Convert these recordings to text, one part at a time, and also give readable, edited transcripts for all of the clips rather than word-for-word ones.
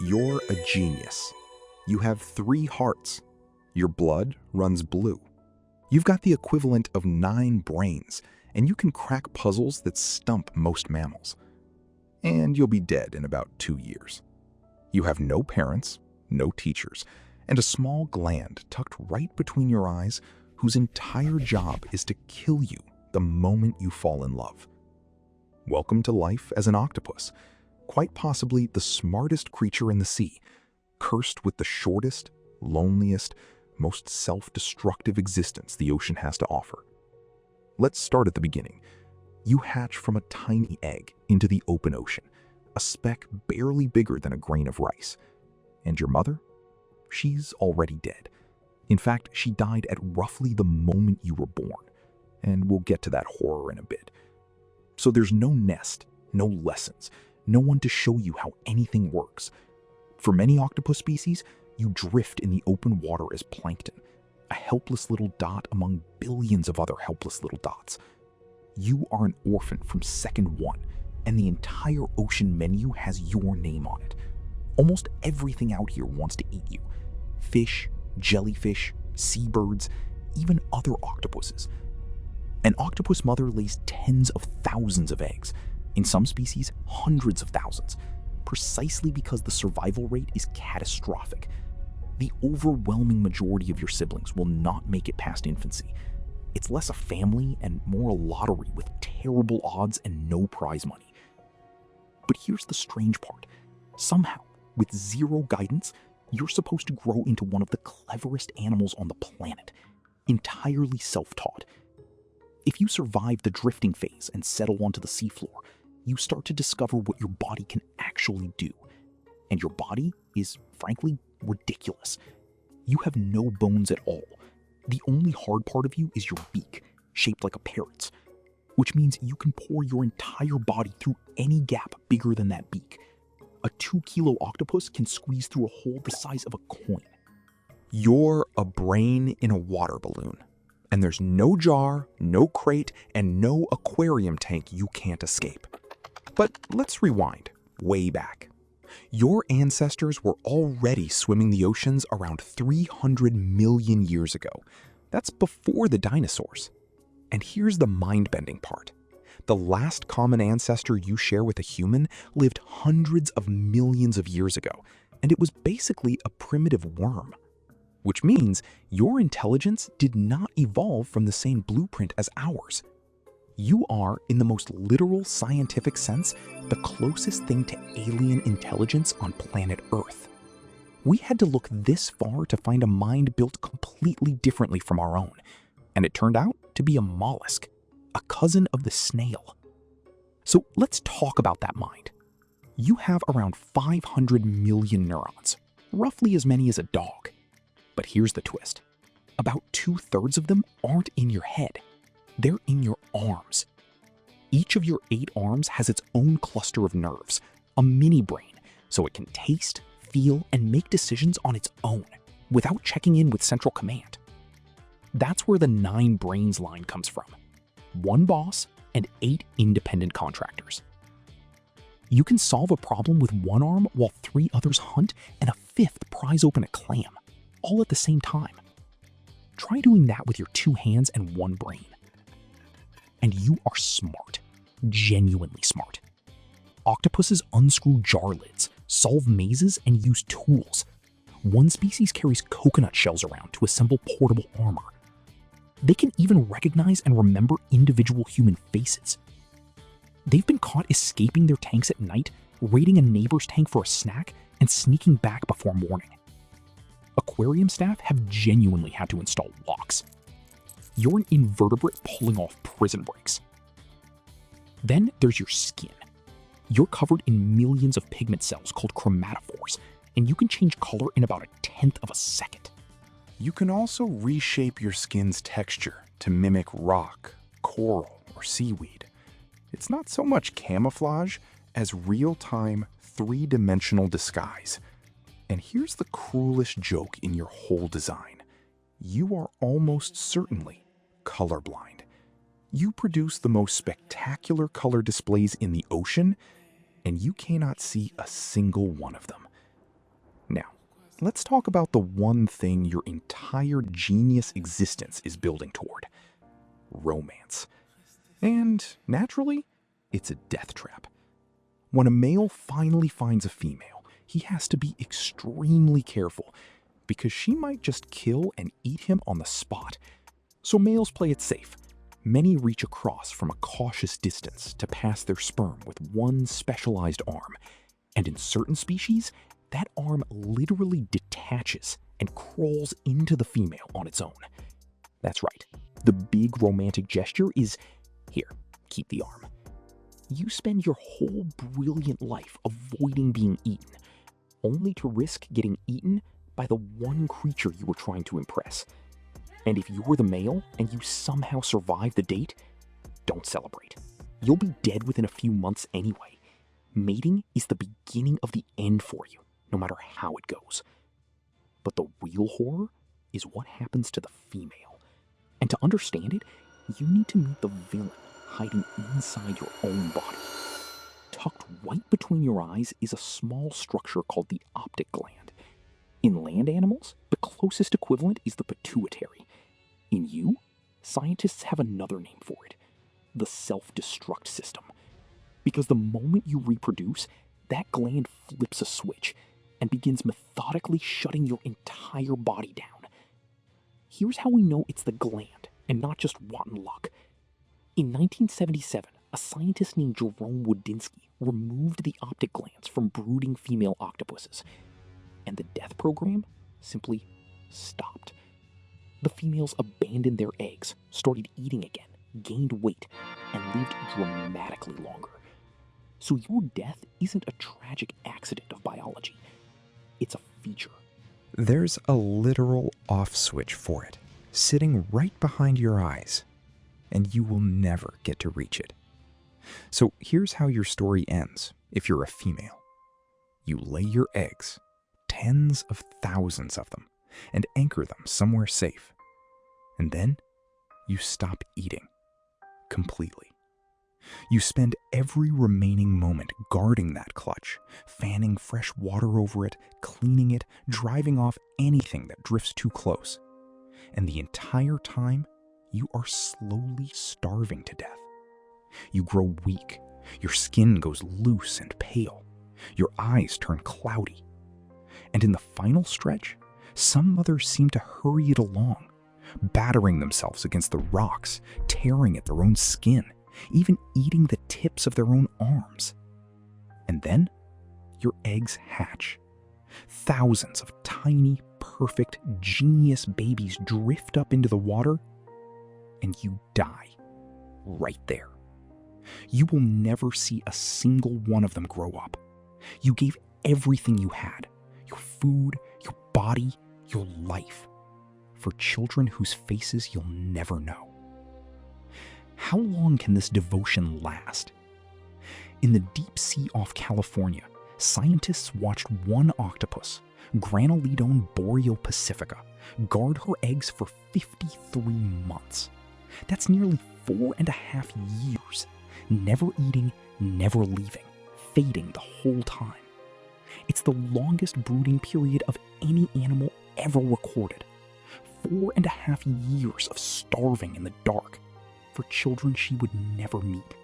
You're a genius. You have 3 hearts. Your blood runs blue. You've got the equivalent of 9 brains, and you can crack puzzles that stump most mammals. And you'll be dead in about 2 years. You have no parents, no teachers, and a small gland tucked right between your eyes whose entire job is to kill you the moment you fall in love. Welcome to life as an octopus, quite possibly the smartest creature in the sea, cursed with the shortest, loneliest, most self-destructive existence the ocean has to offer. Let's start at the beginning. You hatch from a tiny egg into the open ocean, a speck barely bigger than a grain of rice. And your mother? She's already dead. In fact, she died at roughly the moment you were born, and we'll get to that horror in a bit. So there's no nest, no lessons, no one to show you how anything works. For many octopus species, you drift in the open water as plankton, a helpless little dot among billions of other helpless little dots. You are an orphan from second one, and the entire ocean menu has your name on it. Almost everything out here wants to eat you. Fish, jellyfish, seabirds, even other octopuses. An octopus mother lays tens of thousands of eggs, in some species hundreds of thousands, precisely because the survival rate is catastrophic. The overwhelming majority of your siblings will not make it past infancy. It's less a family and more a lottery with terrible odds and no prize money. But here's the strange part. Somehow, with zero guidance, you're supposed to grow into one of the cleverest animals on the planet, entirely self-taught. If you survive the drifting phase and settle onto the seafloor, you start to discover what your body can actually do. And your body is, frankly, ridiculous. You have no bones at all. The only hard part of you is your beak, shaped like a parrot's, which means you can pour your entire body through any gap bigger than that beak. A 2-kilo octopus can squeeze through a hole the size of a coin. You're a brain in a water balloon, and there's no jar, no crate, and no aquarium tank you can't escape. But let's rewind, way back. Your ancestors were already swimming the oceans around 300 million years ago. That's before the dinosaurs. And here's the mind-bending part. The last common ancestor you share with a human lived hundreds of millions of years ago, and it was basically a primitive worm. Which means your intelligence did not evolve from the same blueprint as ours. You are, in the most literal scientific sense, the closest thing to alien intelligence on planet Earth. We had to look this far to find a mind built completely differently from our own, and it turned out to be a mollusk, a cousin of the snail. So let's talk about that mind. You have around 500 million neurons, roughly as many as a dog. But here's the twist. About 2/3 of them aren't in your head. They're in your arms. Each of your 8 arms has its own cluster of nerves, a mini brain, so it can taste, feel, and make decisions on its own, without checking in with central command. That's where the 9 brains line comes from. 1 boss and 8 independent contractors. You can solve a problem with 1 arm while 3 others hunt and a 5th prise open a clam, all at the same time. Try doing that with your 2 hands and 1 brain. And you are smart, genuinely smart. Octopuses unscrew jar lids, solve mazes, and use tools. One species carries coconut shells around to assemble portable armor. They can even recognize and remember individual human faces. They've been caught escaping their tanks at night, raiding a neighbor's tank for a snack, and sneaking back before morning. Aquarium staff have genuinely had to install locks. You're an invertebrate pulling off prison breaks. Then there's your skin. You're covered in millions of pigment cells called chromatophores, and you can change color in about 1/10 of a second. You can also reshape your skin's texture to mimic rock, coral, or seaweed. It's not so much camouflage as real-time, 3-dimensional disguise. And here's the cruelest joke in your whole design. You are almost certainly colorblind. You produce the most spectacular color displays in the ocean, and you cannot see a single one of them. let's talk about the one thing your entire genius existence is building toward: romance. And naturally, it's a death trap. When a male finally finds a female, he has to be extremely careful because she might just kill and eat him on the spot. So males play it safe. Many reach across from a cautious distance to pass their sperm with one specialized arm. And in certain species, that arm literally detaches and crawls into the female on its own. That's right. The big romantic gesture is, here, keep the arm. You spend your whole brilliant life avoiding being eaten, only to risk getting eaten by the one creature you were trying to impress. And if you were the male and you somehow survive the date, don't celebrate. You'll be dead within a few months anyway. Mating is the beginning of the end for you, no matter how it goes. But the real horror is what happens to the female. And to understand it, you need to meet the villain hiding inside your own body. Tucked right between your eyes is a small structure called the optic gland. In land animals, the closest equivalent is the pituitary. In you, scientists have another name for it: the self-destruct system. Because the moment you reproduce, that gland flips a switch and begins methodically shutting your entire body down. Here's how we know it's the gland and not just rotten luck. In 1977, a scientist named Jerome Wodinsky removed the optic glands from brooding female octopuses, and the death program simply stopped. The females abandoned their eggs, started eating again, gained weight, and lived dramatically longer. So your death isn't a tragic accident of biology. It's a feature. There's a literal off switch for it, sitting right behind your eyes, and you will never get to reach it. So here's how your story ends if you're a female. You lay your eggs, tens of thousands of them, and anchor them somewhere safe. And then you stop eating completely. You spend every remaining moment guarding that clutch, fanning fresh water over it, cleaning it, driving off anything that drifts too close. And the entire time, you are slowly starving to death. You grow weak, your skin goes loose and pale, your eyes turn cloudy. And in the final stretch, some mothers seem to hurry it along, battering themselves against the rocks, tearing at their own skin, even eating the tips of their own arms. And then, your eggs hatch. Thousands of tiny, perfect, genius babies drift up into the water, and you die right there. You will never see a single one of them grow up. You gave everything you had, your food, your body, your life, for children whose faces you'll never know. How long can this devotion last? In the deep sea off California, scientists watched one octopus, Granolidone boreopacifica, guard her eggs for 53 months. That's nearly 4.5 years, never eating, never leaving, fading the whole time. It's the longest brooding period of any animal ever recorded. 4.5 years of starving in the dark for children she would never meet.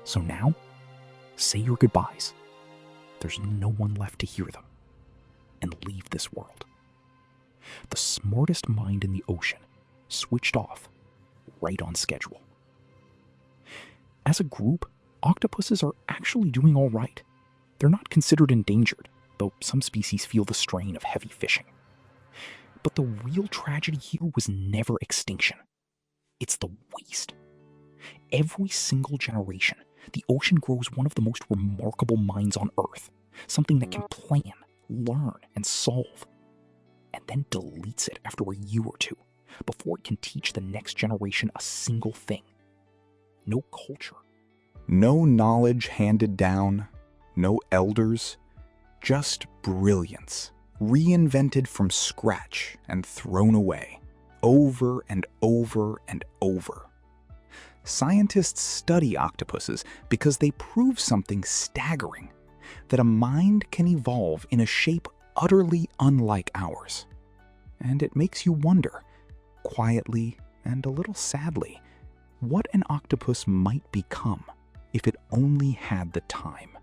So now, say your goodbyes. There's no one left to hear them, and leave this world. The smartest mind in the ocean switched off right on schedule. As a group, octopuses are actually doing all right. They're not considered endangered, though some species feel the strain of heavy fishing. But the real tragedy here was never extinction. It's the waste. Every single generation, the ocean grows one of the most remarkable minds on Earth, something that can plan, learn, and solve, and then deletes it after a year or two before it can teach the next generation a single thing. No culture. No knowledge handed down, no elders, just brilliance, reinvented from scratch and thrown away, over and over and over. Scientists study octopuses because they prove something staggering, that a mind can evolve in a shape utterly unlike ours. And it makes you wonder, quietly and a little sadly, what an octopus might become if it only had the time.